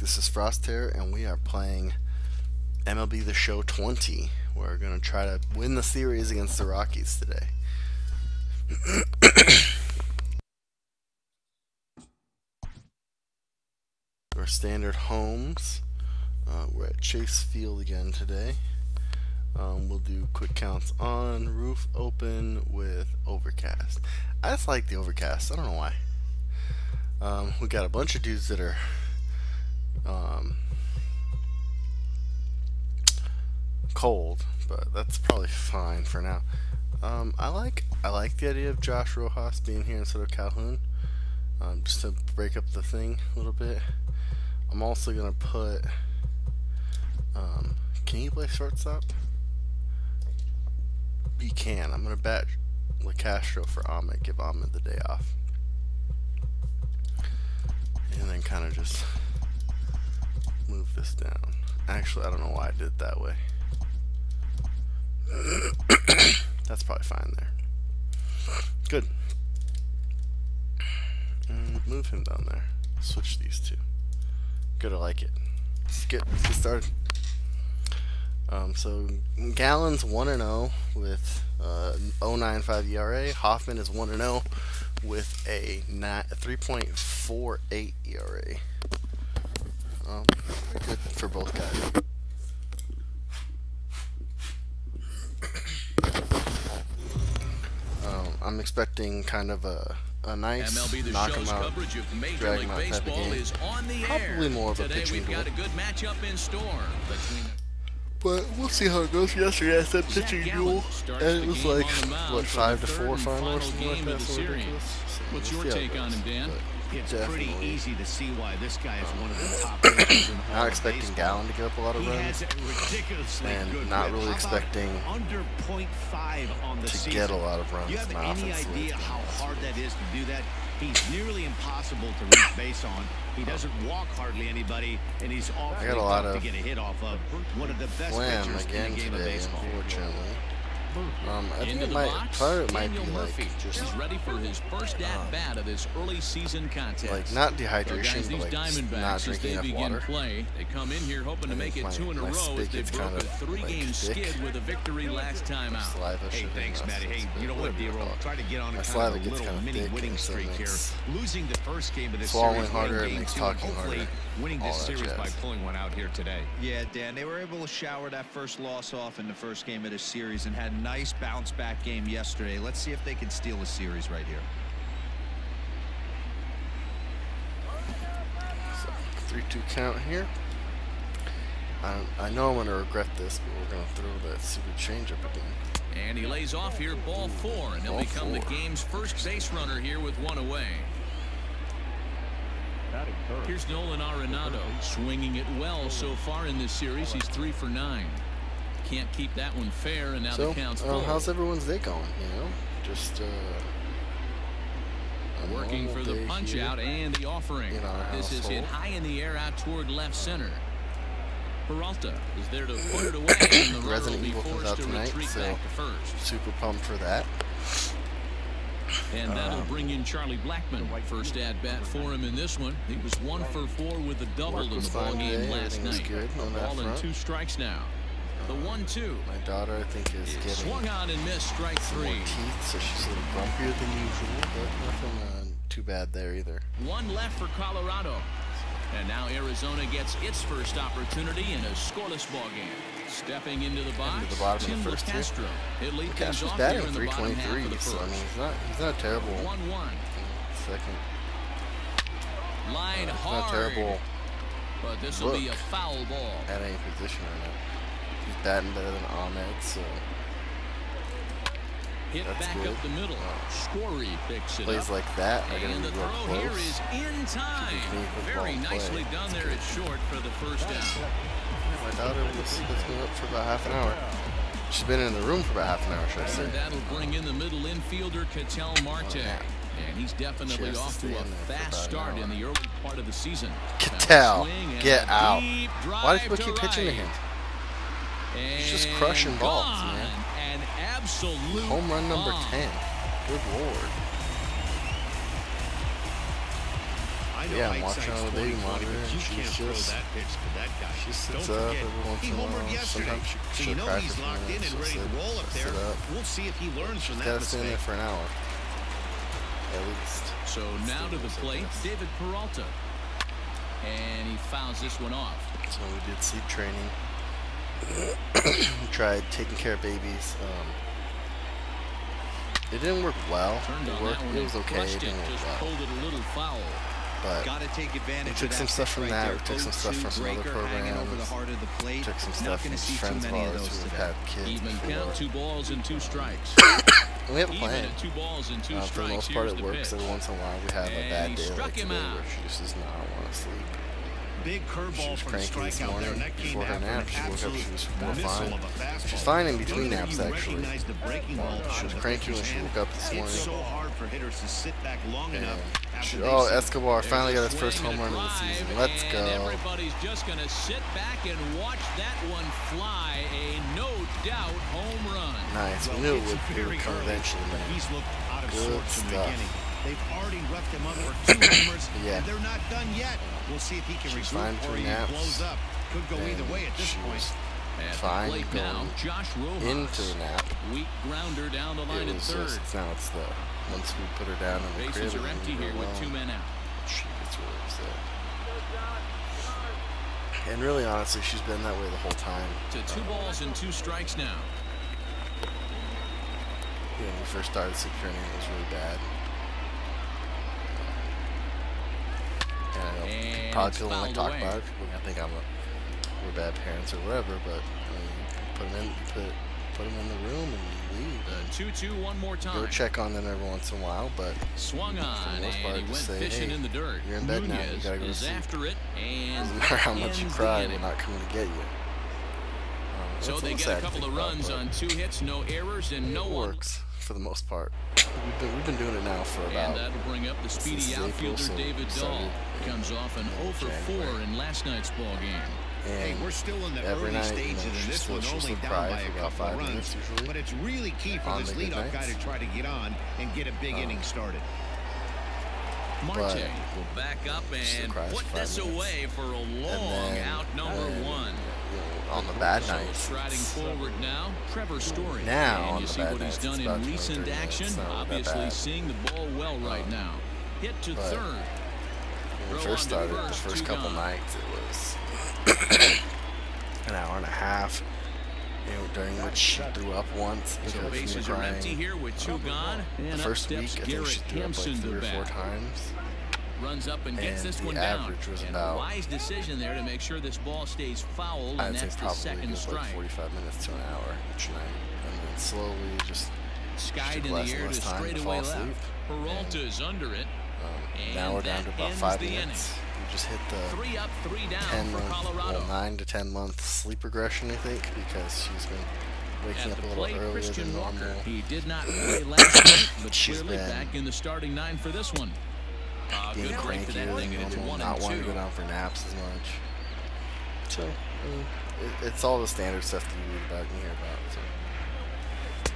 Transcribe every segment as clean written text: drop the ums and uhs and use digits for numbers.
This is Frosthair, and we are playing MLB The Show 20. We're going to try to win the series against the Rockies today. Our standard homes. We're at Chase Field again today. We'll do quick counts on, roof open with overcast. I just like the overcast. I don't know why. We got a bunch of dudes that are cold, but that's probably fine for now. I like the idea of Josh Rojas being here instead of Calhoun, just to break up the thing a little bit. I'm also gonna put. Can you play shortstop? He can. I'm gonna bet LaCastro for Ahmed. Give Ahmed the day off, and then kind of just move this down. Actually, I don't know why I did it that way. That's probably fine there. Good. And move him down there. Switch these two. Good, I like it. Let's get started. So Gallen's 1-0 with 0.95 ERA. Hoffman is 1-0 with a 3.48 ERA. Pretty good for both guys. I'm expecting kind of a nice MLB The knock Show's him out, coverage of Major drag League him out type of Baseball game. is on the Probably air. more of a Today pitching we've got duel. a good matchup in store between. But we'll see how it goes. Yesterday I said pitching duel, and it was like, what, 5-4 final or something like that, so ridiculous. So What's we'll your see how it take on goes. him, Dan? It's pretty easy to see why this guy is one of the top pitchers in the Hall Not of expecting Baseball. Gallen to give up a lot of He runs, has a ridiculously and good not whip. really How about expecting under 0.5 on the to season. get a lot of runs. Do you have in my any offense idea today. how hard that is to do that? He's nearly impossible to reach base on. He doesn't walk hardly anybody, and he's awfully got a lot tough to of get a hit off of. One of the best Slam pitchers in again the game of today, baseball. unfortunately. I think Into it the might, box, part of it might Daniel be like Murphy just is ready for his first at-bat of this early season contest. like not So dehydration, guys, but these like just not Diamondbacks, as drinking they enough begin water. play, they come in here hoping to I make think it 2 in a my row as spit they gets broke kind a of, 3-game like, thick. skid with a victory last time out. Saliva Hey, should thanks, be Matty. nice, Hey, but you know what, whatever. D-Roll? Try to get on My a saliva kind of a gets little kind of mini thick, winning and so it streak here. makes Losing the first game of this swallowing series, harder, winning it game makes 2, talking hopefully harder. winning All this that series by jazz. pulling one out here today. Yeah, Dan, they were able to shower that first loss off in the first game of this series and had a nice bounce-back game yesterday. Let's see if they can steal a series right here. So 3-2 count here. I know I'm going to regret this, but we're going to throw that stupid changeup again. And he lays off here, ball 4, and he'll Ball become the 4. game's first base runner here with 1 away. Here's Nolan Arenado, swinging it well so far in this series. He's 3 for 9. Can't keep that one fair, and now So, the count's full. how's everyone's day going? You know, just a Working normal for the day punch here out and the offering. in our This is hit household. high in the air out toward left center. Peralta is there to put it away, and the runner will Resident be Evil comes forced out to tonight, retreat so back to first. super pumped for that. And that'll bring in Charlie Blackmon. First at bat for him in this one. He was 1 for 4 with a double Work in was the ball fine game today. last Everything was night. good on that Ball and front. 2 strikes now. The 1-2. My daughter, I think, is getting Swung on and missed, strike some 3. more teeth, so she's a little grumpier than usual, but nothing too bad there either. 1 left for Colorado. And now Arizona gets its first opportunity in a scoreless ball game. Stepping into the box, Into the bottom Tim of the first two. LaCastro. He'll lead things Castro's off batting here in the bottom half of 323, the so I first. mean, he's not terrible. 1-1. Second. Line It's hard. not terrible But this will be a look foul ball. at any position right now. He's batting better than Ahmed, so Hit that's back good. up the middle. Scory picks it plays up. like that are going And to the be real throw here close. is in time. Between football Very and play. nicely done there at short for the first down. My daughter has been up for about half an hour. She's been in the room for about half an hour, should I say. And that'll bring in the middle infielder, Ketel Marte. And he's definitely has to off to stay a in there for fast about an start hour. in the early part of the season. Ketel, Now a swing and get a out. deep Why drive do people to keep pitching to right. him? He's just And crushing balls, gone. man. An absolute Home run number bomb. 10. Good lord. I Yeah, I'm watching on the baby monitor, and you she's can't throw just, that pitch to that guy. she sits Don't up forget, every once he in a homered while. yesterday, Sometimes so she'll you know cry he's for a few locked in minutes. and She'll ready to sit, roll up she'll there. sit up. We'll see if he learns from She's that got to stand there mistake. for an hour, at least. So now to the plate, David Peralta. And he fouls this one off. So we did sleep training. We tried taking care of babies. It didn't work well. It was okay. It didn't work well. Pulled it a little foul. But Got to take advantage. we took some stuff from that. We took some stuff from some other programs. Over the heart of the plate. Took some Not stuff going from to see too friends of many of ours those who have today. had kids Even count, before. 2 balls and 2 strikes. And we have a Even plan. at 2 balls and 2 For the strikes. most part, Here's it the works. pitch. Every once in a while, we have a And bad he day struck like him today out. where she just does not want to sleep. Big She curveball was for a cranky this strikeout there, morning and that came before her after an nap. She woke up, absolute she was more missile fine. of a fastball. She's fine in Don't between think naps, you actually. recognize the breaking ball She out was of the cranky when pitcher's she hand. woke up this morning. It's so hard for hitters to sit back long enough after they Oh, see- Escobar finally got his Swing first home and a run of the drive, season. Let's and go. everybody's just going to sit back and watch that one fly. A no doubt home run. Nice. We Well, knew it's it very would come early, eventually, but man. he's looked out of Good sorts from the stuff. beginning. They've already roughed him up for 2 homers, Yeah. and they're not done yet. We'll see if he can She's fine regroup or between he naps. blows up. Could go either way at this She point. was At the fine plate now, going Josh Rojas. into the nap. Weak grounder down the line It at was third. just, now it's the, once we put her down in the crib, Bases it are empty didn't here go with well. 2 men out. She gets really upset. And really, honestly, she's been that way the whole time. To 2 balls and 2 strikes now. When we first started sleep training, it was really bad. And I know And probably it's people don't like fouled talk away. about it. People think we're bad parents or whatever, but I mean, you put them in the room and you leave. The 2-2 one more time. Go check on them every once in a while, but Swung for on, the most and part, he just went say, fishing hey, in the dirt. you're in bed now, you Nunez gotta go to is sleep. after it, and doesn't matter how much you ends the cry, we're inning. not coming to get you. So That's they little get sad a to couple think of about, runs but on 2 hits, no errors, and no it one. works for the most part. We've been doing it now for And about. that'll bring up the speedy since April, outfielder so David we Dahl. started Comes off an 0 for 4 January. in last night's ball game. Hey, And we're still in the every early night, stages, you know, and this she'll one's still only down cry by for a about couple 5 of runs. minutes usually But it's really key for on this the good leadoff guy nights. to try to get on and get a big inning started. Marte will back up still and cries put for 5 this minutes. away for a long then- out number and, 1. You know, on the bad So nights, striding forward now, Trevor Story. Now, and on you the see bad what he's nights, done it's in about 20, recent 30 minutes. action. It's not that Obviously bad. seeing the ball well right now. Hit to but third. when we Throw first on to started, the first, first 2 couple gone. nights, it was an hour and a half, you know, during which she threw up once because So of me bases are crying. empty here with 2 gone. The And up first week, steps I think she Garrett threw up like Hampson 3 to or 4 bat. times. Runs up and gets And this the one down. average was And about, a wise decision there to make sure this ball stays foul, I'd and say that's the probably a second good, strike. like 45 minutes to an hour each night. And then slowly just Skied took in less the and air less to time to straightaway fall left. asleep. Peralta is under it. now And we're down that to about ends 5 the minutes. We just hit the 3 up, 3 down 10 for month, Colorado. well, 9 to 10 month sleep regression, I think, because she's been waking At up the a little plate, earlier Christian than Walker. normal. He did not play last night, but She's clearly been back in the starting 9 for this one. Getting Good break to crankier that than thing, and it's normal, 1 not and wanting to 2. go down for naps as much. So, I mean, it's all the standard stuff that you read about and hear about. So.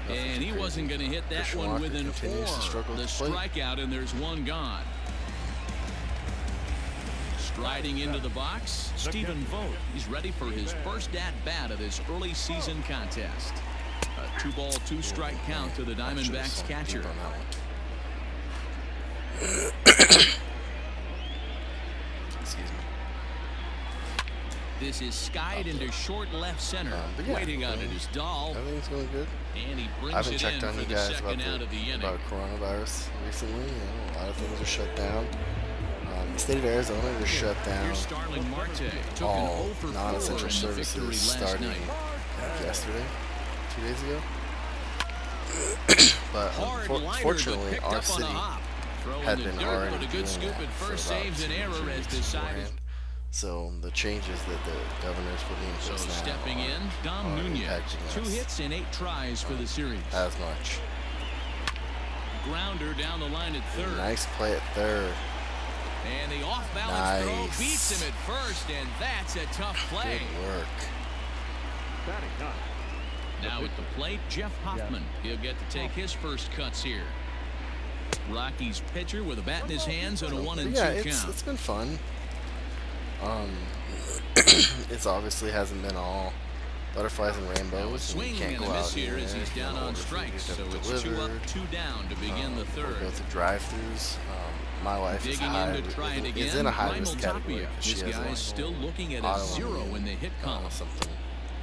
Nothing And too he crazy. wasn't going to hit that Christian one Walker with an continues to or. struggle The at the plate. strikeout, and there's 1 gone. Striding into the box, Stephen Vogt. He's ready for his first at-bat of this early season contest. A 2-ball, 2-strike count to the Diamondbacks catcher. Excuse me. This is skied into short left center. But yeah, Waiting on it is Dahl, Everything's going good. and he I brings haven't it checked in on for you the guys second out of the inning. about coronavirus recently. You know, a lot of things are shut down. The state of Arizona is shut down. Here's Starling Marte. Took All an 0 for 4 non-essential in the services victory last starting night. yesterday, 2 days ago. But Hard liner, but fortunately, picked our up on a city hop. Throw had in the been dirt, already but a doing good scoop that at for first about saves an 2 error as weeks decided. beforehand. So the changes that the governor's putting in So place now stepping in, Dom are Nunez. impacting 2 us hits and 8 tries for the series. as much. Grounder down the line at third. Nice play at third. And the off-balance throw Nice. beats him at first, and that's a tough play. Good work. Now at the plate, Jeff Hoffman. He'll get to take his first cuts here. Rockies pitcher with a bat in his hands and a 1-2 yeah, count. it's been fun. It's obviously hasn't been all butterflies and rainbows. Swing and a miss here as he's down on strikes. So it's 2 up, 2 down to begin the third. Go through drive-throughs. My wife is in a high-risk category. This guy is still looking at a 0 in the hit column. Something.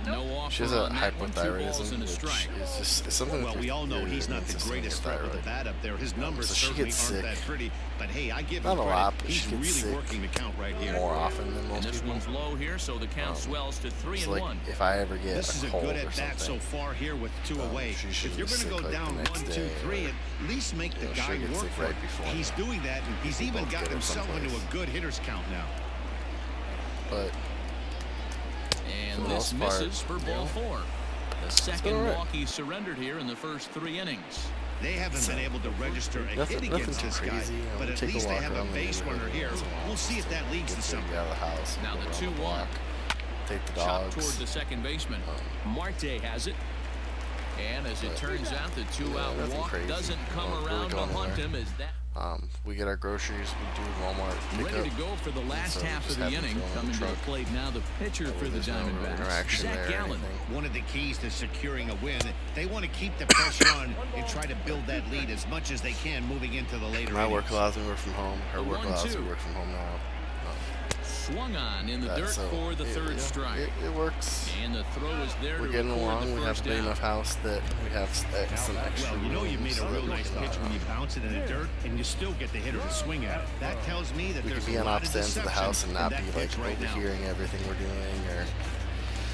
No offer. She has a on that one, 2 balls hypothyroidism, and a which strike. is just something. Well, we all know he's not the greatest threat with the bat up there. His numbers so she certainly gets aren't sick. that pretty. But hey, I give Not him a credit. lot, but He's she gets really sick working the count right here. more often than And most this people. one's low here, so the count swells to 3-1. So like, if I ever get This is a a cold good or at bat so something, far here with 2 away. If you're going to go down 1, 2, 3, at least make the guy she'll get work sick for it. right before He's now. doing that, and he's even both got get her himself into someplace. a good hitter's count now. but And for the this most part, misses for ball 4. The second walk he surrendered here in the first 3 innings. They haven't been able to register a hit against too this guy, crazy. but at Take least they walk have a around the base runner neighborhood here. once in a while We'll see if that leads get to Sadie something. out of the house. Now go the around 2-1. block, take the Chop dogs. toward the second baseman. Marte has it. And as it turns out, the 2-out nothing walk crazy. doesn't come Don't really around to go hunt anywhere. him as that. We get our groceries. We do Walmart pickup. Ready to go for the last So half just of the have them inning. throw in the Coming to the truck. plate now, the pitcher for the There's no real Diamondbacks, interaction Zach there or Gallen. anything. One of the keys to securing a win, they want to keep the pressure on and try to build that lead as much as they can moving into the later My work innings. allows me to work from home. Her work allows me 1-2. to work from home now. Swung on in the dirt for the third strike. It works. And the throw is there We're to getting record along. the We have first a big down. enough house that we have some extra Well, you know you room made so a real that nice we pitch can, when you bounce it in the dirt and you still get the hitter to swing at it. That tells me that we there's can be a on lot of opposite ends of the deception house and in not that be like pitch right now. overhearing everything we're doing or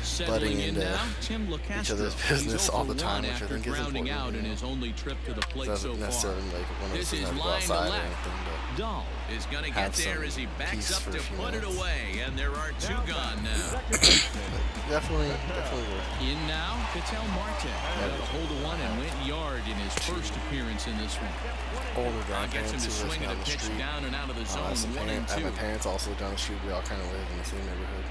Settling butting in into now, Tim LaCastro. each other's He's business 0 all the for time, 1 which I after think is grounding important. out in his only trip to the plate so doesn't far. necessarily like one of us This doesn't is have to go line to outside or left. anything, but Dahl is going to get have there some as he backs peace up for to a few put it minutes. away, and there are 2 gone now. definitely worth. In now, Ketel Marte got a hold of one and went yard in his first appearance in this one. Older Gets him grandparents to who live swing at down a the pitch street. down and out of the I zone, 1 and 2. my parents also down the street. We all kind of live in the same neighborhood.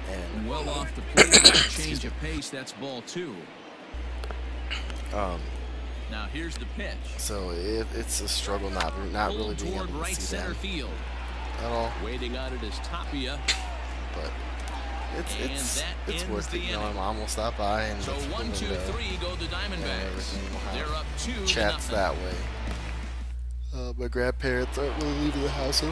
And Well off the plate, change of pace. That's ball 2. Now here's the pitch. So it's a struggle not really Pulled being toward able to right see center them field. at all. Waiting on it is Tapia. But And it's that ends worth the it. You know, my inning. mom will stop by and So 1, 2, 3 go the Diamondbacks. everything will have They're up 2 chats to that nothing. way. My grandparents aren't really leaving the house at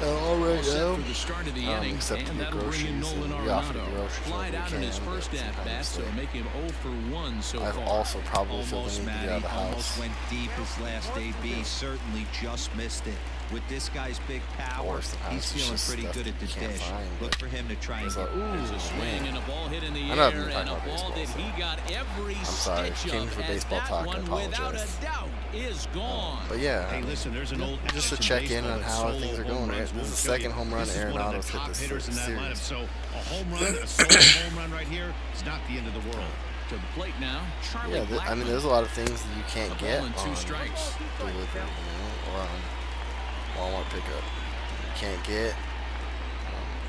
all All right set now. for the start of the inning, except to and get that'll bring in groceries, Nolan and we offer to Arenado. groceries Flied when we out in his can, first but at bat, so sometimes make him 0 for 1 so I've far. also probably feel the Almost, need to get out Matty. of the Almost house. went deep his last AB. Certainly just missed it. With this guy's big power, Or sometimes he's it's feeling just pretty stuff good that at the you can't dish. find, Look but for him to try and it's get like, ooh, There's a swing man. and a ball hit in the I know I've air, been and a talking ball about that baseball, he got every sorry, stitch came of, for as baseball that talk, I one, without apologize. a doubt, is gone. But yeah, Hey, listen, there's an old just to adage in check in baseball on that how solo things are home going. runs This is won't the kill second you. home run This is one of Arenado's the hit top this hitters in that series. lineup. So a home run, a solo home run right here is not the end of the world. To the plate now, Charlie Yeah, Blackmon. I mean, there's a lot of things that you can't A get ball and 2 on strikes. delivery, or on Walmart pickup. You can't get.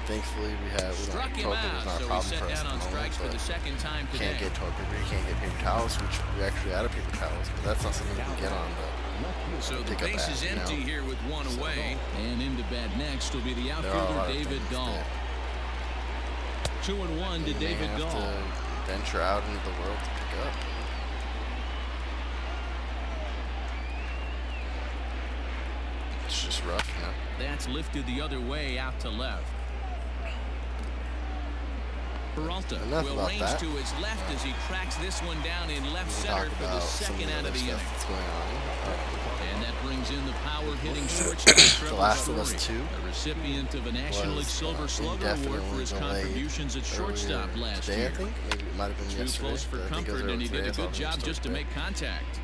Thankfully, we Struck him toilet out, paper's not a so he problem set for us down at on the moment, strikes for the but second time you today. can't get toilet paper, you can't get paper towels, which we actually out of paper towels, but that's not something you can get on the So the pickup base app, is you know? empty here with 1 away. And into bat next will be the There are a outfielder lot of David things Dahl. that 2-1 to you may David have Dahl. to venture out into the world to pick up. It's just rough, you know? That's lifted the other way out to left. Peralta Enough will about range that. to his left as he tracks this one down in left We'll center talk for the about some second of out the of other the stuff inning. that's going on. And that brings in the power-hitting shortstop Trevor Last of Us Story, 2 a recipient of a National League Silver Slugger Award for his contributions at shortstop last today, year. I think. Maybe it might have been Too yesterday. close for but I think it was comfort, and he today. did a I thought good it was job just to today. make contact.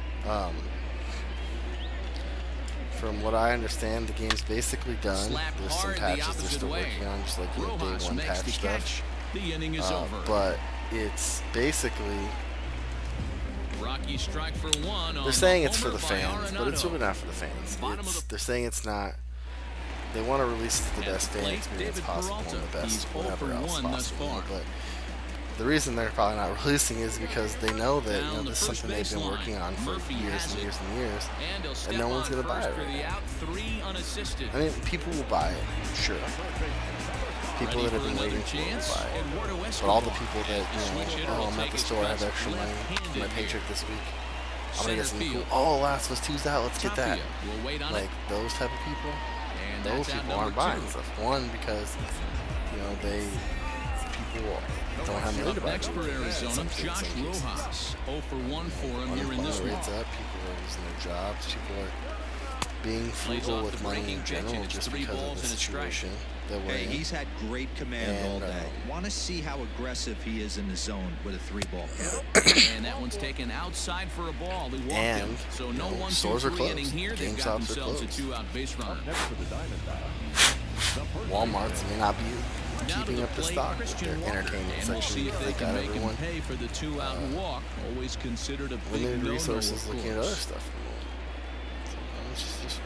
From what I understand, the game's basically done. Slapped There's some hard the patches they're opposite still way. working on, just like your day Rojas one makes patch the stuff. catch. The inning is over. But it's basically, Rocky strike for 1 on they're saying the it's for homer the by fans, but it's Arenado. really not for the fans. Bottom of It's, the- they're saying it's not. They want to release it to the At best the fan plate, experience David possible Peralta. and the best He's 0 whatever for else 1 possible. thus far. But the reason they're probably not releasing is because they know that this is something they've been working on for years and years and years, and no one's gonna buy it right now. I mean, people will buy it, sure. People that have been waiting for it will buy it. But all the people that, oh, I'm at the store, I have extra money for my paycheck this week, I'm gonna get something cool. Oh, Last of Us 2's out, let's get that. Like, those type of people, those people aren't buying stuff. One, because, people don't have money to buy it. For Arizona, Josh Rojas, 0 for 1 for him here in this one. Rates up, people are losing their jobs, people are being frugal with money in general just because of the situation. Hey, he's had great command all day. Want to see how aggressive he is in the zone with a 3-ball count. And that one's taken outside for a ball. He walked him. So no 1, 2, 3 inning here. They've got themselves a 2-out base runner. Walmart's may not be keeping up the stock with their entertainment section. They got everyone pay for the 2-out walk. Always considered a big limited resources looking at other stuff.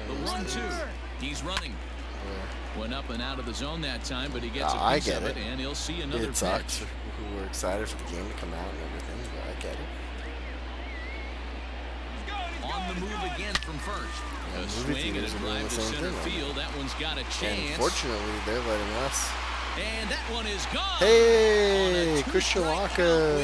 The 1-2. He's running. Went up and out of the zone that time, but he gets a I piece get of it, and he'll see another It sucks who were excited for the game to come out and everything, but I get it. On the move again from first. A swing and a drive to center field. That one's got a chance. And fortunately, they're letting us. And that one is gone. Hey, Christian Walker.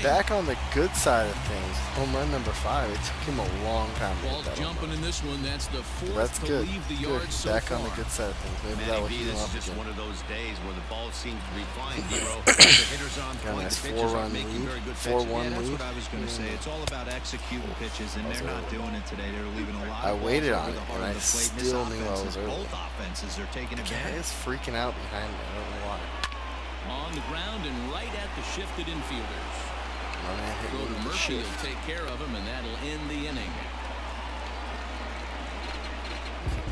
Back on the good side of things. Home run number 5. It took him a long time to get that jumping in this one. That's the 4th That's good. to leave the yard so Back far. on the good side of things. Maybe that was this is just again. one of those days where the ball seems to be flying, Hero. The hitter's on Got a point. nice The pitchers are 4-run making lead. very good 4-1 pitches. That's lead. what I was going to say. It's all about executing pitches, and they're not doing it today. They're leaving a lot. I of waited balls on over it, the and heart I of the plate. still knew I was early. Both offenses are taking The guy advantage. is freaking out behind me. I don't know why. On the ground and right at the shifted infielders. My man hit Throw me to with the Murphy will shift. take care of him, and that'll end the inning.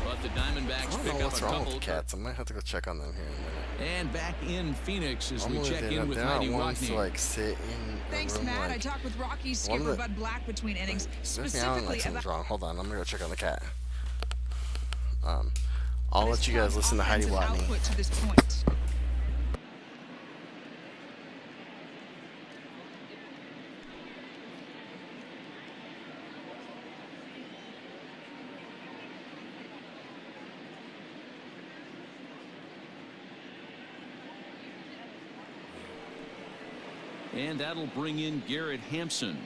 But the Diamondbacks I don't pick know up what's a wrong couple. with the Cats. I might have to go check on them here in a minute. And back in Phoenix as we Normally check in with they're Heidi not ones to Rockney. like sit in a Thanks, room Matt. like, I talked with Rockies skipper Bud Black between innings, specifically like about something's wrong. Hold on, I'm gonna go check on the cat. I'll let you guys listen to Heidi Watney. output to this point. And that'll bring in Garrett Hampson.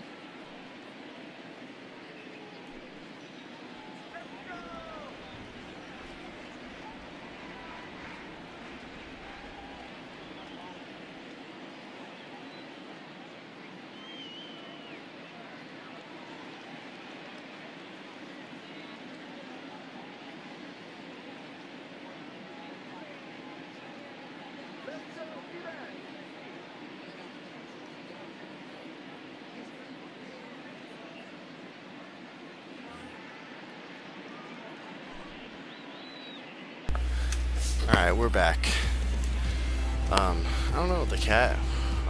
Alright, we're back. I don't know, the cat,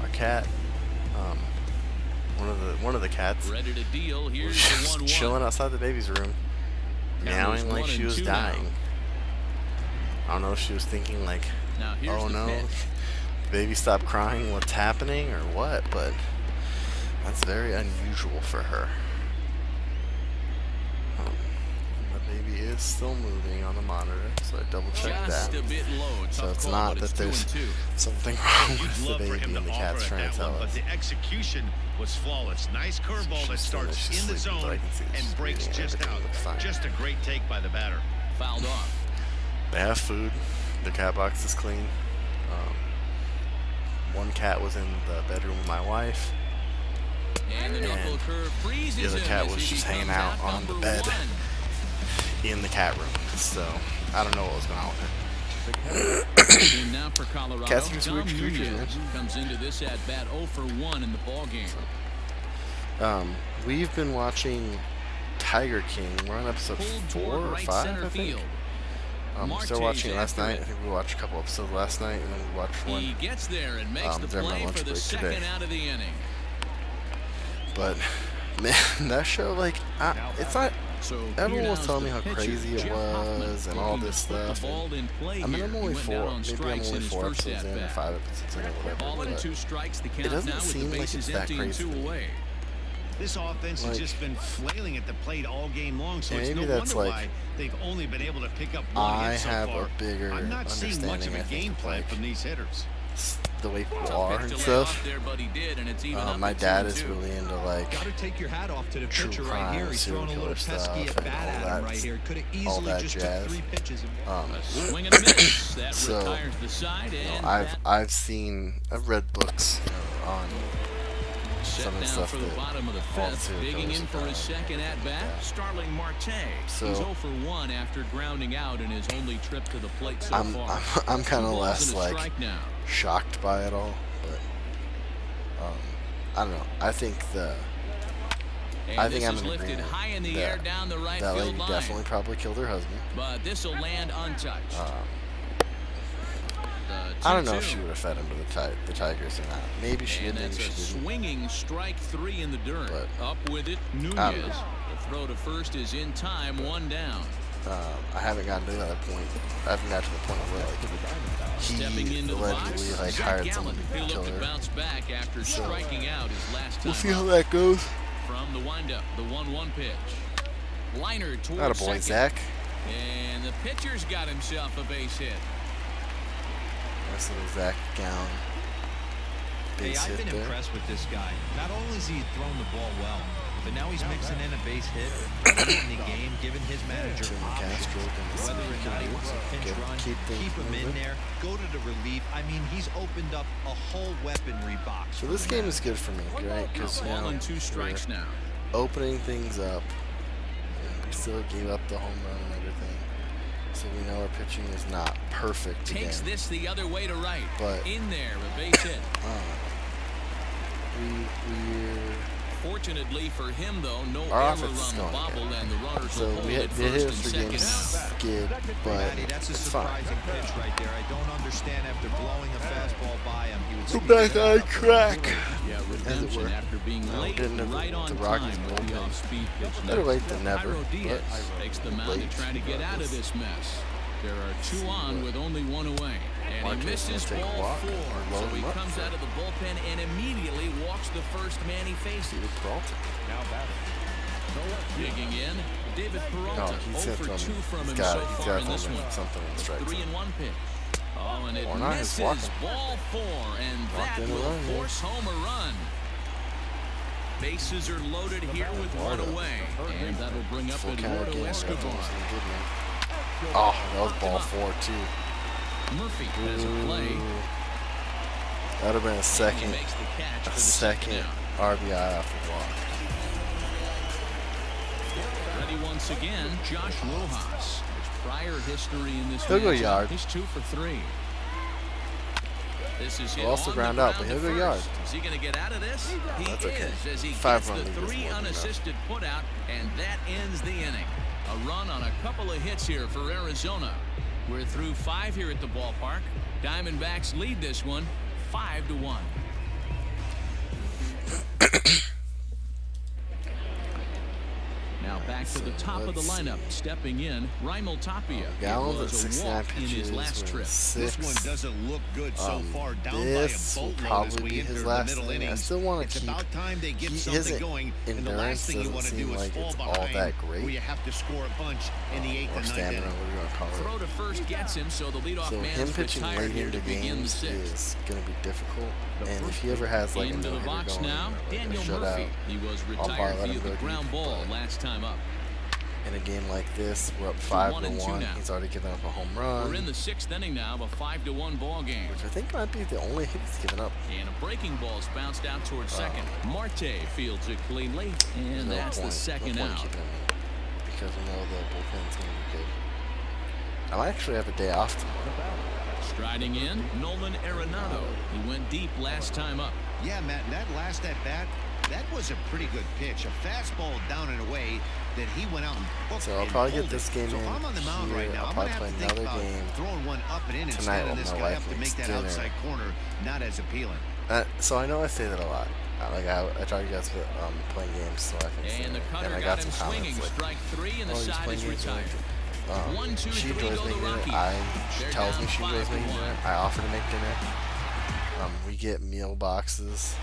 our cat, one of the cats Ready to deal. was Here's just the 1-1. chilling outside the baby's room, meowing like she was dying. I don't know if she was thinking like, Now here's oh the no, pitch. the baby stopped crying, what's happening or what, but that's very unusual for her. The baby is still moving on the monitor, so I double checked Just that. a bit low. So Tough it's call, not but that it's there's 2-2. something wrong You'd with the love for baby him and to the cat's offer trying at to that tell one, but us. the execution was flawless. Nice curveball that starts in the zone and breaks just out. Just a great take by the batter. Fouled off. They have food. The cat box is clean. One cat was in the bedroom with my wife. And the knuckle curve freezes The other him cat as was he just hanging becomes out on the number bed 1. in the cat room. So I don't know what was going on with her. And now for Colorado, Cats are Dom weird creatures, man. Nunez comes into this at bat 0 for 1 in the ball game. We've been watching Tiger King. We're on episode Pulled 4 toward or right 5, center I think. field. We started watching it last Marte's night. after I think we watched a couple episodes last night, and then we watched one. He gets there and makes the during my play lunch for the break second today. out of the inning. But man, that show, like, it's not. So everyone was telling me how crazy it was and all this stuff. And, I mean, I'm only 4 episodes in, or 5 episodes in, or whatever. Ball and 2 strikes. The count it doesn't now seem with the like it's bases that empty and crazy. 2 away. This offense has just been flailing at the plate all game long, so it's no that's wonder like, why they've only been able to pick up 1 hit so far. I have a bigger I'm not seeing much of a game plan like, from these hitters. The way people are and stuff. My dad is really into like Gotta take your hat off to the true pitcher crime, right here. He's throwing a little stuff, pesky at bat at him right here. Could have easily just took 3 pitches. Swing and a miss. That so, retires the side. And I've read books on some of the stuff for the bottom of the 5th, digging in for his second at bat, Starling Marte. So, he's 0 for 1 after grounding out in his only trip to the plate so far. I'm kind of less like shocked by it all, but I don't know. I think I'm in agreement high in the air down the right that field lady line. definitely probably killed her husband. But this will land untouched. I don't know if she would have fed him to the Tigers or not. Maybe she did, maybe she didn't. Swinging strike 3 in the dirt. But, up with it, Nunez. The throw to first is in time, 1 down. I haven't gotten to that point. I haven't got to the point where like he allegedly like hired someone to kill her. Bounce back after striking out his last time. We'll see how that goes. From the windup, the 1-1 pitch. Liner towards Not a boy, Zach. And the pitcher's got himself a base hit. Nice little Zach Gown base I've hit been there. impressed with this guy. Not only has he thrown the ball well, but now he's mixing in a base hit in the game, giving his manager options. Whether or not he wants a pinch run, keep him in there, go to the relief. I mean, he's opened up a whole weaponry box. So this game is good for me, right? Because you know, 2 strikes now. Opening things up, and we still gave up the home run and everything. So we know our pitching is not perfect Takes again. this the other way to right. But in there, a base hit. We're Fortunately for him, though, no our error offense is on the going bobble, and the runners so will hold we it hit first us for and games second. skid, but That's a it's fine. surprising pitch right there. I don't understand after blowing a fastball by him. He would We're back on track. Yeah, As it redemption were. after being late, right on the time Rockies with the off-speed pitch. Better late than never. Jairo Diaz but takes the mound to try to get out of this mess. There are 2 on with only 1 away. And he misses ball 4. So he comes out of the bullpen and immediately walks the first man he faces. now batting. Digging in, David Peralta, 0 for 2 from him so far in this one. 3-1 pitch. Oh, and it misses ball 4, and that will force home a run. Bases are loaded here with 1 away, and that'll bring up Eduardo Escobar. Oh, that was ball 4 too. Murphy has a play. That would have been a second second RBI off the walk. Ready once again, Josh Rojas. His prior history in this He'll go matchup, yard. He's 2 for 3. This is He'll also ground out, but he'll go yard. Is he going to get out of this? He That's okay. is, as he 5 gets run the lead is 3 more than unassisted putout, and that ends the inning. A run on a couple of hits here for Arizona. We're through 5 here at the ballpark. Diamondbacks lead this one 5-1. Now back to the top of the lineup. Stepping in, Raimel Tapia. Gallons at Was a 69 walk in his pitches. last trip. This one doesn't look good so far. Down by a This will boatload as probably we be enter his the last middle inning. I innings. still want It's to keep. about time they get His something going, and the last endurance thing you doesn't want to seem do is like fall it's all behind that great. where you have to score a bunch in the 8th Or and 9th stamina, inning. what are you going to call Throw it? to first gets him, so the leadoff So man's him pitching retired late here into to begin the games 6th. is going to be difficult. And if he ever has like a Into the no-hitter box going, now, or like a Daniel shutout, Murphy. He was I'll probably retired let via him the go ground deep, ball but last time up. in a game like this, we're up 1 and 2 5-1. now. He's already given up a home run. We're in the 6th inning now of a 5-1 ball game. Which I think might be the only hit he's given up. And a breaking ball's bounced out towards second. Marte fields it cleanly, and No that's point. the second no point out. keeping him in, because we know the bullpen's going to be good. I might actually have a day off tomorrow. Striding in, Nolan Arenado. He went deep last time up. Yeah, Matt, and that last at-bat, that was a pretty good pitch. A fastball down and away that he went out and booked. So I'll probably get this game So in if I'm on the mound here. right now, I'll I'm going to probably have to play think another about game throwing one up and in tonight instead of while this my guy wife up to makes make that dinner. outside corner not as appealing. So I know I say that a lot. Like I try to guys with playing games, so I can say it. And I got some comments like, strike three, and the side is retired. She enjoys making dinner. She tells me she enjoys making dinner. I offer to make dinner. We get meal boxes.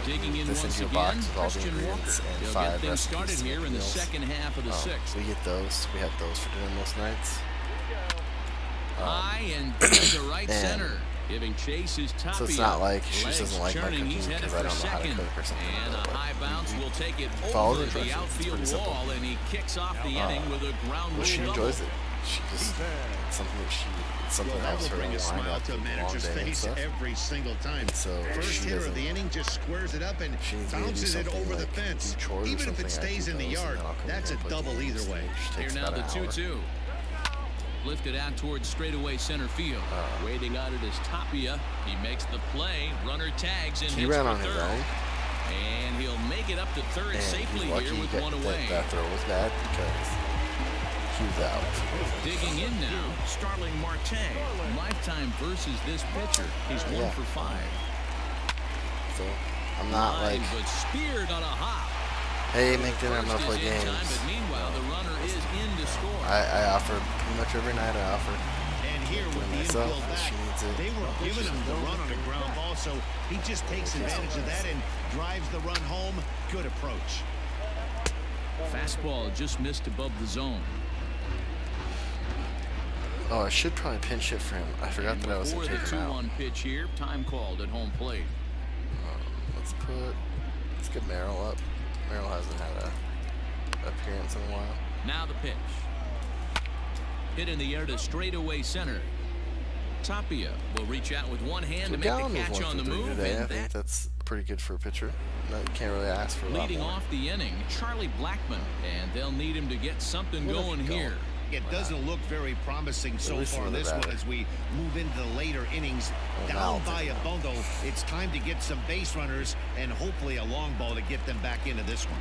Digging in this once into a again, box with all the ingredients and 5 recipes. Started here in the second half of the sixth. We get those. We have those for dinner most nights. High and deep to right center. Giving chase his top. So it's not like she just doesn't like my cooking because I don't know how to cook or something. And a high bounce will take it over the outfield wall, and he kicks off the inning with a ground rule. She enjoys it. She just something that helps her bring a smile to a manager's face every single time. So first hitter of the inning just squares it up and bounces it over the fence. Even if it stays in the yard, that's a double either way. Here now the 2-2. Lifted out towards straightaway center field. Waiting on it is Tapia. He makes the play. Runner tags and he ran on his own. And he'll make it up to third safely here with one away. That throw was bad because he was out. Digging in now, Starling Marte. Lifetime versus this pitcher. He's 1 for 5. So I'm not like. But speared on a hop. Hey, make dinner, I'm gonna play games. But meanwhile, the runner is in to score. I offer pretty much every night. I offer. And here with the infield back, they were giving him the run on a ground ball, so he just takes advantage of that and drives the run home. Good approach. Fastball just missed above the zone. Oh, I should probably pinch hit for him. I forgot that I was going to take him out. Before the 2-1 pitch here, time called at home plate. Let's get Merrill up. Merrill hasn't had an appearance in a while. Now the pitch. Hit in the air to straightaway center. Tapia will reach out with one hand to make the catch on the move. Today. I think that's pretty good for a pitcher. No, you can't really ask for a lot more. Leading off the inning, Charlie Blackmon, and they'll need him to get something going here. It doesn't look very promising so far this one as we move into the later innings. Down by a bundle, it's time to get some base runners and hopefully a long ball to get them back into this one.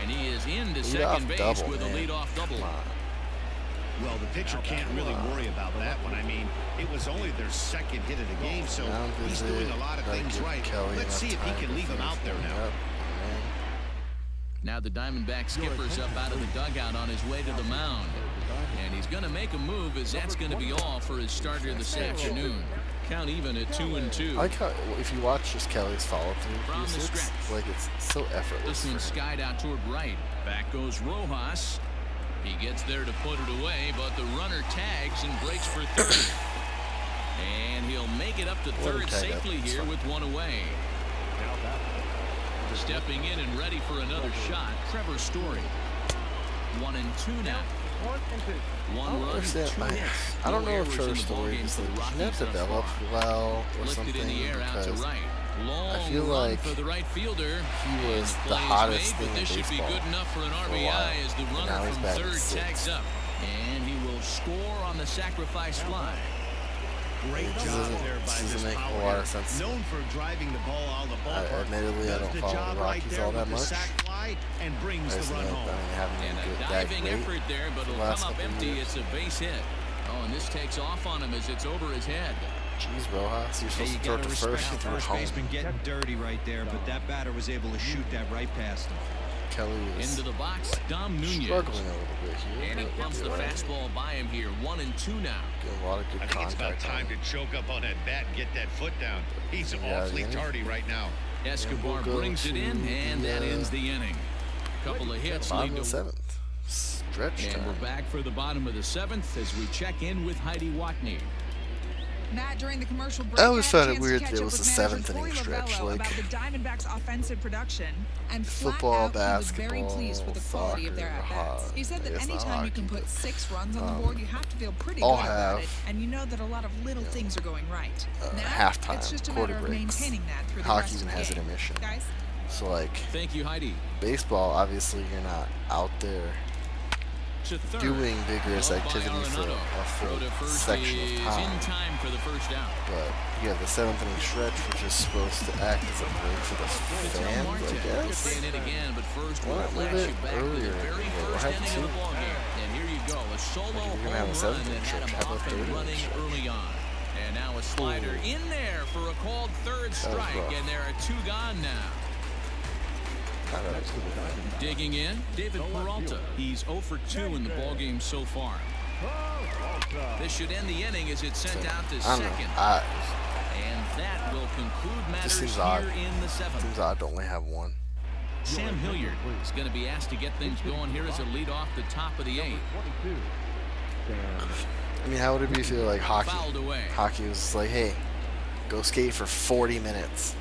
And he is into second base with a leadoff double. Well, the pitcher can't really worry about that one. I mean, it was only their second hit of the game, so he's doing a lot of things right. Let's see if he can leave him out there now. Now the Diamondback skipper's up out of the dugout on his way to the mound. And he's going to make a move, as that's going to be all for his starter this afternoon. Count even at 2-2. I like how, if you watch just Kelly's follow-through, like it's so effortless. This one's skied out toward right. Back goes Rojas. He gets there to put it away, but the runner tags and breaks for third. And he'll make it up to third safely here with one away. Stepping in and ready for another shot, Trevor Story. 1-2 now. One run, 2 hits. I don't know if Trevor Story is not developed well or something. In the air out to right. I feel like for the right fielder. He was the hottest thing in baseball. This should be good enough for an RBI as the runner from third tags up. And he will score on the sacrifice fly. Great job there by this power hitter. Known for driving the ball out of the ballpark. Admittedly, I don't follow the Rockies all that much. And brings the run home. And a diving effort there, but it'll come up empty. It's a base hit. Oh, and this takes off on him as it's over his head. Jeez, Rojas, you're supposed to throw it to first. You threw it home. Baseman getting dirty right there, but that batter was able to shoot that right past him. Kelly is into the box. Dom Nunez struggling a little bit here. And he pumps the fastball by him here. 1-2 now. Getting a lot of good I think it's about time to choke up on that bat and get that foot down. He's awfully tardy right now. Escobar brings it in, and that ends the inning. Couple of hits lead to 7th. Stretch time. And we're back for the bottom of the 7th as we check in with Heidi Watney. Matt, during the commercial break, I always found it weird that it was the 7th inning stretch. Like about the Diamondbacks' offensive production, and football, basketball, was very pleased with the quality of their at-bats. He said that anytime you can put 6 runs on the board, you have to feel pretty good about it, and you know that a lot of little things are going right. Now, halftime, it's just a quarter matter of breaks. maintaining that through the Hockey rest even of the has game. intermission. Guys? So like, thank you, Heidi. Baseball, obviously, you're not out there doing vigorous activity for a full section of time. In time for the first out. But you have the 7th inning stretch, which is supposed to act as a break for the fans, I guess. Again, but first Why not move it earlier? We'll have 2. And here you go, a solo You're gonna have a 7th inning stretch. How about 3rd inning early on. And now a slider in there for a called third strike, and there are 2 gone now. Digging in, David Peralta. He's 0 for 2 in the ballgame so far. This should end the inning as it's sent out to second. And that will conclude matters here in the 7th. Seems odd to only have 1. Sam Hilliard is going to be asked to get things going here as a lead off the top of the 8th. I mean, how would it be if you were like hockey? Hockey was like, hey, go skate for 40 minutes.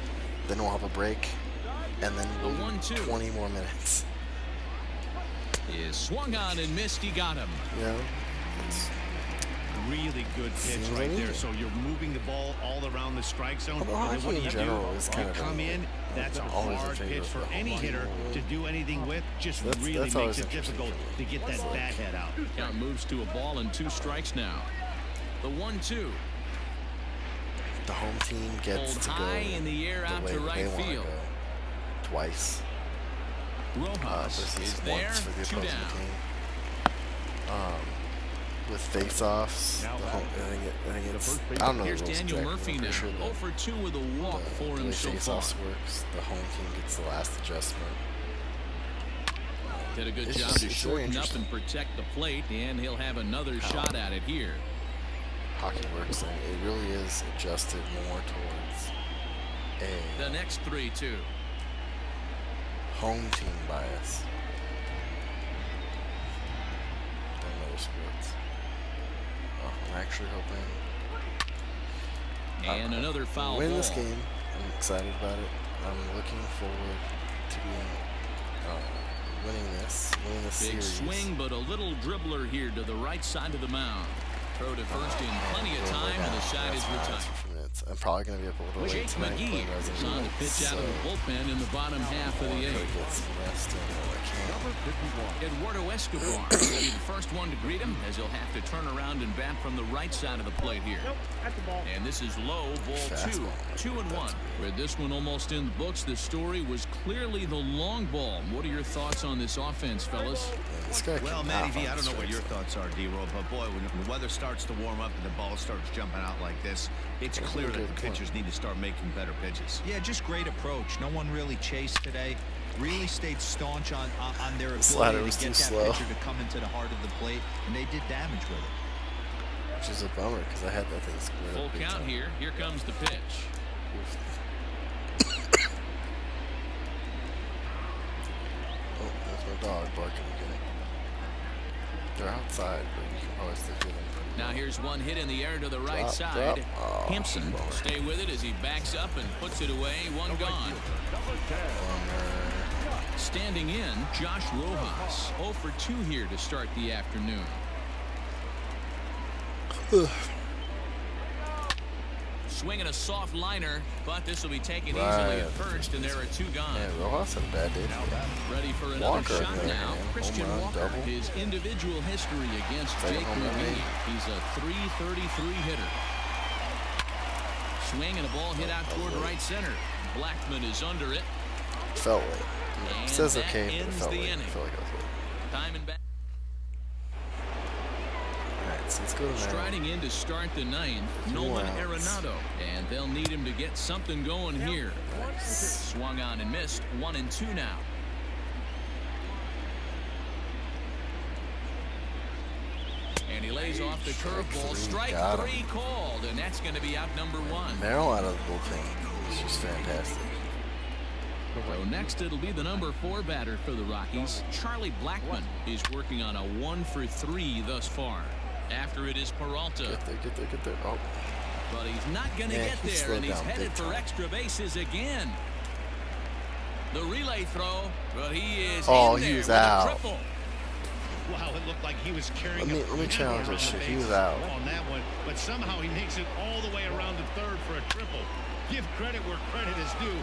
Then we'll have a break. And then we'll do 20 more minutes. Is swung on and missed. He got him. Yeah. Really good pitch right there. So you're moving the ball all around the strike zone. Although hockey in general is kind of come in. That's a hard pitch for any hitter to do anything with. Just really makes it difficult to get that bat head out. Count moves to a ball and 2 strikes now. The 1-2. The home team gets to go high in the air out to right field. Twice. Rojas is there. For the 2 opposing down. team. With face-offs, I don't know. Here's Daniel Murphy now. 0 for 2 with a walk for him so far. Works. The home team gets the last adjustment. Did a good job to shorten up and protect the plate, and he'll have another shot at it here. Hockey works, and it really is adjusted more towards the next 3-2. Home team bias. Than other sports. I'm actually hoping. And another foul win ball. this game. I'm excited about it. I'm looking forward to winning this Big series. Swing, but a little dribbler here to the right side of the mound. Throw to first in plenty of time, and the side is retired. I'm probably going to be up a little late tonight. Jake McGee is on the pitch out of the bullpen in the bottom half of the 8th. Eduardo Escobar will be the first one to greet him, as he'll have to turn around and bat from the right side of the plate here. And this is low, ball 2. 2-1. With this one almost in the books, the story was clearly the long ball. What are your thoughts on this offense, fellas? Well, Matty V, I don't know what your thoughts are, D-Roll, but boy, when the weather starts to warm up and the ball starts jumping out like this, it's clear that the pitchers need to start making better pitches. Yeah, just great approach. No one really chased today. Really stayed staunch on their ability to get that pitcher to come into the heart of the plate, and they did damage with it. Which is a bummer, because I had that thing squared up. Full count here. Here comes the pitch. Oh, there's my dog barking again. They're outside, but you can probably still hear them. Now here's one hit in the air to the right side. Oh, Hampson will stay with it as he backs up and puts it away. 1 gone. Standing in, Josh Rojas. 0 for 2 here to start the afternoon. Swinging a soft liner, but this will be taken easily at first, and there are 2 gone. Yeah, Rojas had a bad day. Ready for another shot now. Christian Walker, his individual history against Jake McGee. He's a .333 hitter. Swing and a ball hit out toward right center. Blackman is under it. Felt late. It says okay, but it felt late. I felt like I was late. Diamondbacks. So let's go to striding in to start the 9th, Nolan Arenado, and they'll need him to get something going here. Swung on and missed. 1-2 now. And he lays off the curveball. Strike 3 called, and that's going to be out number 1. Merrill out of the bullpen is just fantastic. So next it'll be the number 4 batter for the Rockies. Charlie Blackmon is working on a 1 for 3 thus far. After it is Peralta. Get there. Oh. But he's not going to get there, and he's headed for extra bases again. The relay throw, but he is in there with a triple. Wow, it looked like he was carrying. Let me challenge this shit. He was out on that one, but somehow he makes it all the way around the third for a triple. Give credit where credit is due.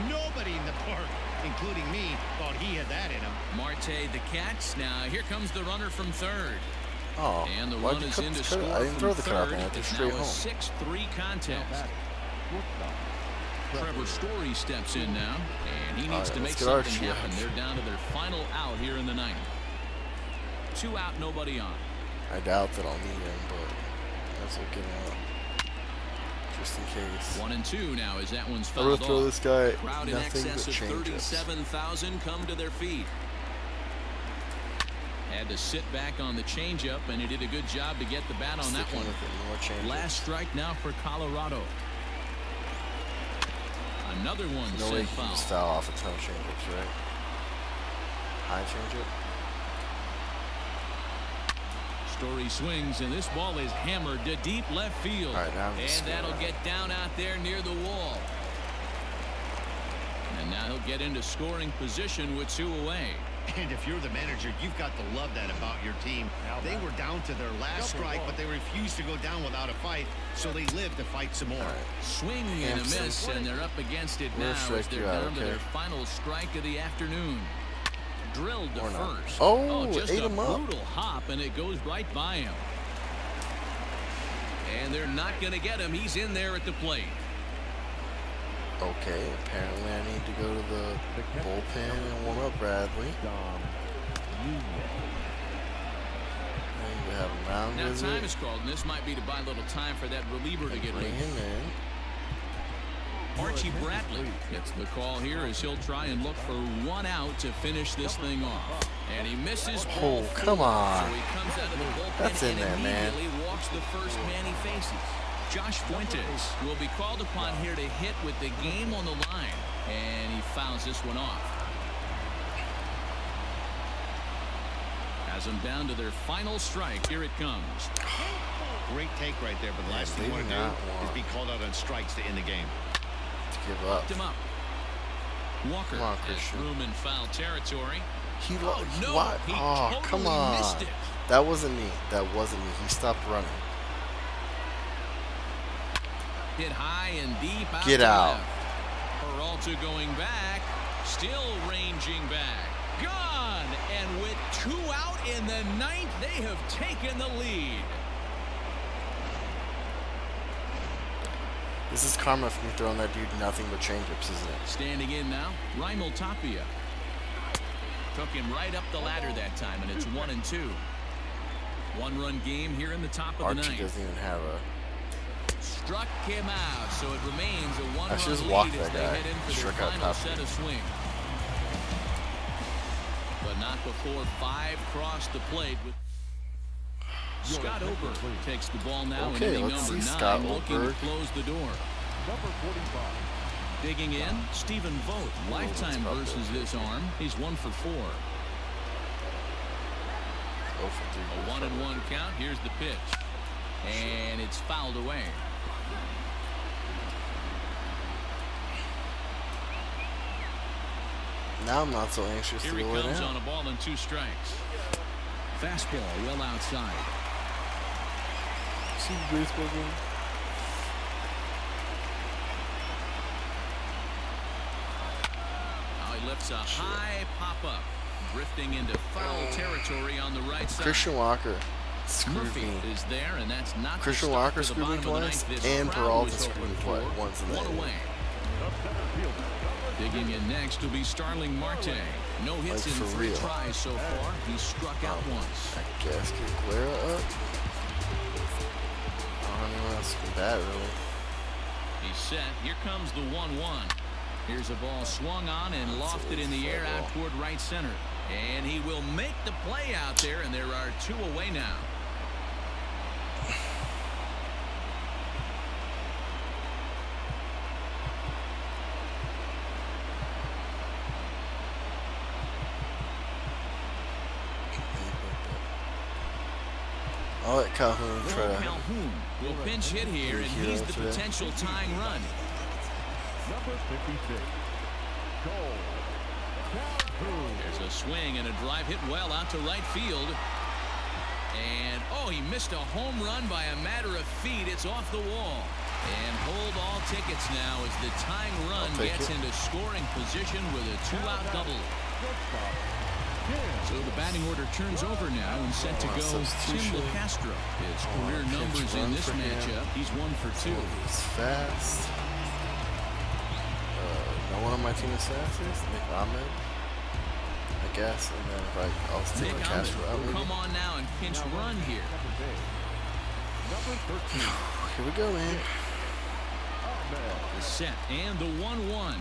Nobody in the park, including me, thought he had that in him. Marte the catch. Now here comes the runner from third. Oh, and the run is in to score I didn't throw the third. Crap. It's now a 6-3 contest. Trevor Story steps in now, and he needs to make something happen. They're down to their final out here in the 9th. 2 out, nobody on. I doubt that I'll need him, but that's okay. just in case. 1-2 now as that one's I'm fouled gonna throw off. this guy Crowd in nothing excess but of changes. 37,000 come to their feet. Had to sit back on the changeup, and he did a good job to get the bat on that one. Last strike now for Colorado. Another one no way sent he can foul. just foul off a ton of changeups, right? High changeup. Story swings, and this ball is hammered to deep left field. All right, now and that'll get down out there near the wall. And now he'll get into scoring position with 2 away. And if you're the manager, you've got to love that about your team. They were down to their last strike, but they refused to go down without a fight, so they lived to fight some more. Swing and a miss, and they're up against it now as they're down to their final strike of the afternoon. Drilled to first. Oh, just ate a him up. brutal hop, and it goes right by him. And they're not going to get him. He's in there at the plate. Okay, apparently I need to go to the bullpen and warm up Bradley. I need to have a mound Now visit. time is called, and this might be to buy a little time for that reliever to get Bring loose. him in. Archie Bradley gets the call here as he'll try and look for 1 out to finish this thing off. And he misses ball Oh, come on. So he comes out of the bullpen That's in and there, man. immediately walks the first man he faces. Josh Fuentes will be called upon here to hit with the game on the line. And he fouls this one off. Has them down to their final strike. Here it comes. Great take right there, but the last thing you want to do is be called out on strikes to end the game. To give up. Him up. Walker has room in foul territory. He no, what? He Oh, totally come on. missed it. That wasn't me. That wasn't me. He stopped running. Hit high and deep out. Get out. Peralta going back. Still ranging back. Gone. And with 2 out in the 9th, they have taken the lead. This is karma for me throwing that dude nothing but changeups, isn't it? Standing in now, Raimel Tapia. Took him right up the ladder that time, and it's 1-2. 1-run game here in the top of the 9th. Archie doesn't even have a... Struck him out, so it remains a 1-run just lead walked as that they guy. head in for Struck their out final Tapia. set of swing. But not before 5 crossed the plate. With Scott Oberg takes the ball now, Okay, and let's number see 9 Scott looking to Oberg. close the door. Number 45. Digging in, Stephen Vogt. Lifetime versus this arm. He's 1 for 4. 0 for 3. A 1-1 count. Here's the pitch. And it's fouled away. Now I'm not so anxious Here to he go in comes now. on a ball and 2 strikes. Fastball well outside. See the baseball game? Now he lifts a high pop-up. Drifting into foul territory on the right side. Christian Walker screwed Murphy me. is there, and that's not Christian the stop Walker to the screwed me bottom of the twice, 9th. This and crowd Peralta was screwed me hoping for once in the 1 inning. away. Digging in next will be Starling Marte. No hits Like, in for 3 real. tries so far. He's struck out once. I guess get Guerra up. I don't have anyone else to bat, really. He's set. Here comes the 1-1. Here's a ball swung on and lofted in the air out toward right center. And he will make the play out there, and there are 2 away now. I'll let Calhoun try to... Calhoun will pinch hit here, and he's the today. potential tying run. Number 56. Goal. There's a swing and a drive hit well out to right field. And, oh, he missed a home run by a matter of feet. It's off the wall. And hold all tickets now as the tying run gets into scoring position with a 2-out double. So the batting order turns over now and set to go Tim LeCastro. His career numbers in this matchup, he's 1 for 2. He's fast. No one on my team is fast. Nick Ahmed, I guess. And then if I'll take LeCastro out, maybe. Come on now and pinch run here. Number 13. Here we go, man. The set and the 1-1.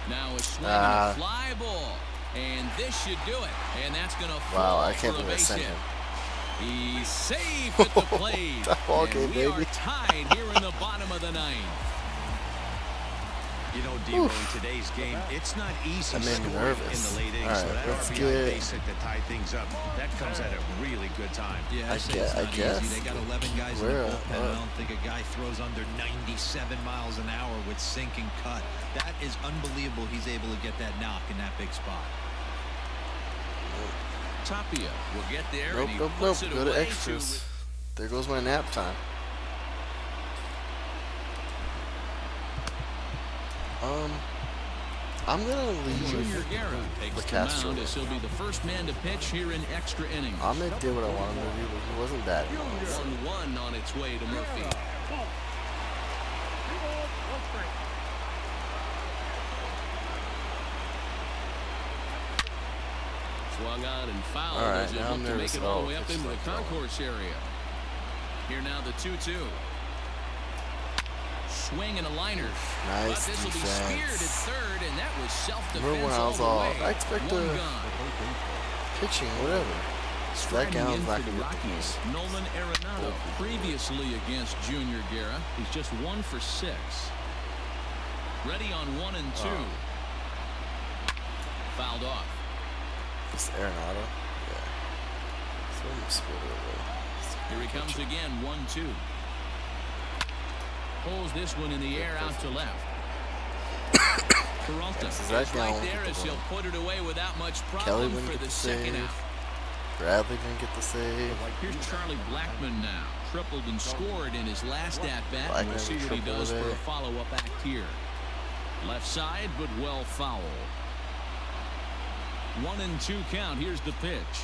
Now a swing and a fly ball. And this should do it. And that's going to fall for a base hit. He's safe at the plate. And we are tied here in the bottom of the ninth. You know, D-Row, in today's game, it's not easy scoring in the late innings. So that RBI base hit to tie things up, that comes at a really good time. Yeah, I guess. They got 11 guys in the bullpen. I don't think a guy throws under 97 miles an hour with sink and cut. That is unbelievable. He's able to get that knock in that big spot. Tapia will get there. Nope. Go to extras. There goes my nap time. I'm gonna leave Junior Guerra takes the mound as he'll be the first man to pitch here in extra innings. Ahmed did what I wanted him to do, but he wasn't bad. 1-1 on its way to Murphy. Swung on and fouled as it looked to make it all the way up into the concourse area. Here now the 2-2. Swing and a liner. Nice but this will be speared at third, and that was self-defense. Remember when I was all, I expect pitching, whatever. Strike out like the Rockies. Nolan Arenado previously against Junior Guerra. He's just 1 for 6. Ready on 1 and 2. Fouled off. It's Arenado. Yeah. Here he comes again. 1-2. Pulls this one in the air out to left. Peralta is right there as he'll put it away without much problem for the second out. Bradley gonna get the save. Here's Charlie Blackmon now. Tripled and scored in his last at-bat. And we'll see what he does for a follow-up act here. Left side, but well foul. 1-2 count. Here's the pitch.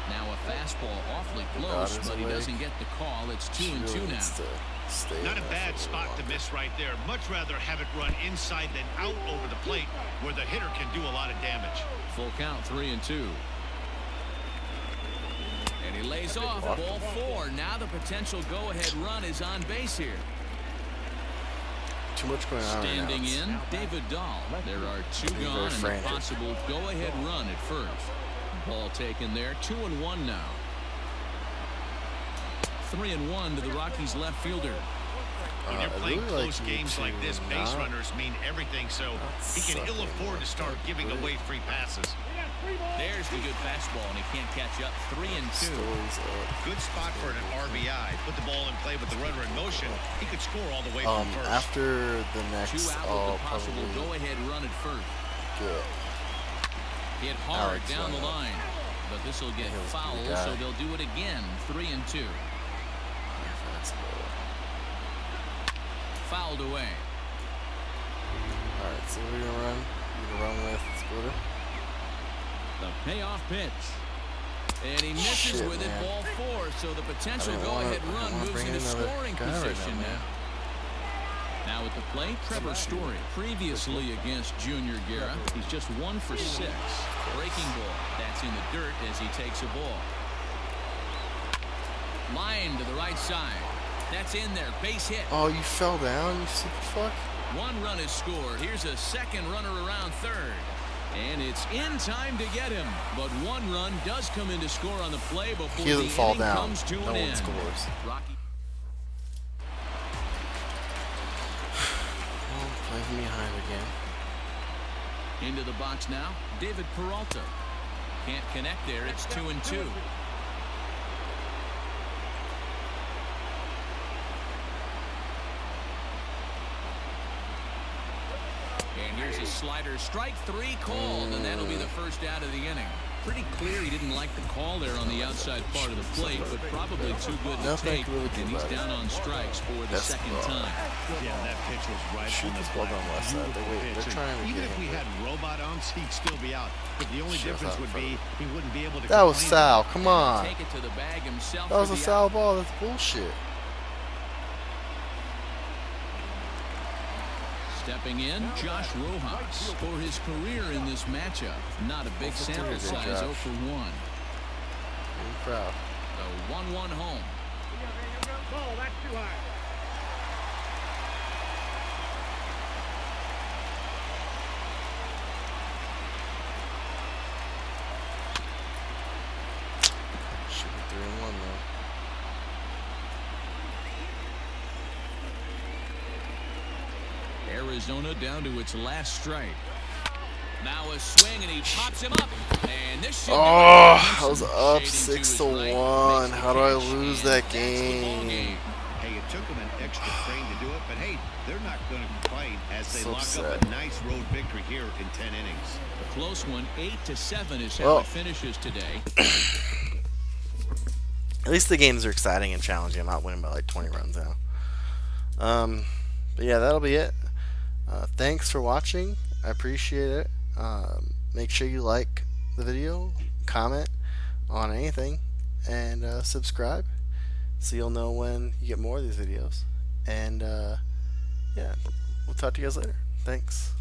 Now a fastball awfully close, but he doesn't get the call. It's 2-2 now. Not a bad spot to miss right there. Much rather have it run inside than out over the plate where the hitter can do a lot of damage. Full count, 3-2. And he lays off. Ball 4. Now the potential go-ahead run is on base here. Too much going on. Standing in, David Dahl. There are 2 gone and a possible go-ahead run at first. Ball taken there. 2-1 now. 3-1 to the Rockies left fielder. When you're playing close games like this, base runners mean everything, so he can ill afford to start giving away free passes. There's the good fastball, and he can't catch up. 3-2. Good spot for an RBI. Put the ball in play with the runner in motion. He could score all the way from first. After the next, 2 out with the possible go-ahead run at first. Good. Hit hard down the line, but this will get fouled, so they'll do it again. 3-2. Fouled away. All right, so we're gonna run. We're gonna run with Scooter. The payoff pitch, and he misses with it. Ball 4. So the potential go-ahead run moves into scoring position now. Now at the plate, Trevor Story. Previously against Junior Guerra, he's just 1 for 6. Breaking ball. That's in the dirt as he takes a ball. Line to the right side. That's in there. Base hit. Oh, you fell down, you stupid fuck. 1 run is scored. Here's a second runner around third. And it's in time to get him. But 1 run does come in to score on the play before the inning comes to an end. Scores. Rocky. Playing behind again. Into the box now. David Peralta. Can't connect there. It's 2-2. And here's a slider. Strike 3 called, and that'll be the first out of the inning. Pretty clear he didn't like the call there on the outside part of the plate, but probably too good to take, and he's down on strikes for the second time. Yeah, that pitch was right on the ball on left side. They're trying to even if we had robot umps, he'd still be out. But the only difference would be he wouldn't be able to. That was foul. Come on. Take it to the bag himself. That was a foul ball. That's bullshit. Stepping in, Josh Rojas for his career in this matchup. Not a big sample size, 0 for 1. I'm proud. The 1-1 home. 3-1 though. Arizona down to its last strike. Now a swing, and he pops him up. And this should I was up 6-1. How do I lose that game? Hey, it took them an extra frame to do it, but hey, they're not going to complain as they lock up a nice road victory here in 10 innings. A close one, 8-7 is how it finishes today. At least the games are exciting and challenging. I'm not winning by like 20 runs now. But yeah, that'll be it. Thanks for watching. I appreciate it. Make sure you like the video, comment on anything, and subscribe so you'll know when you get more of these videos. And yeah, we'll talk to you guys later. Thanks.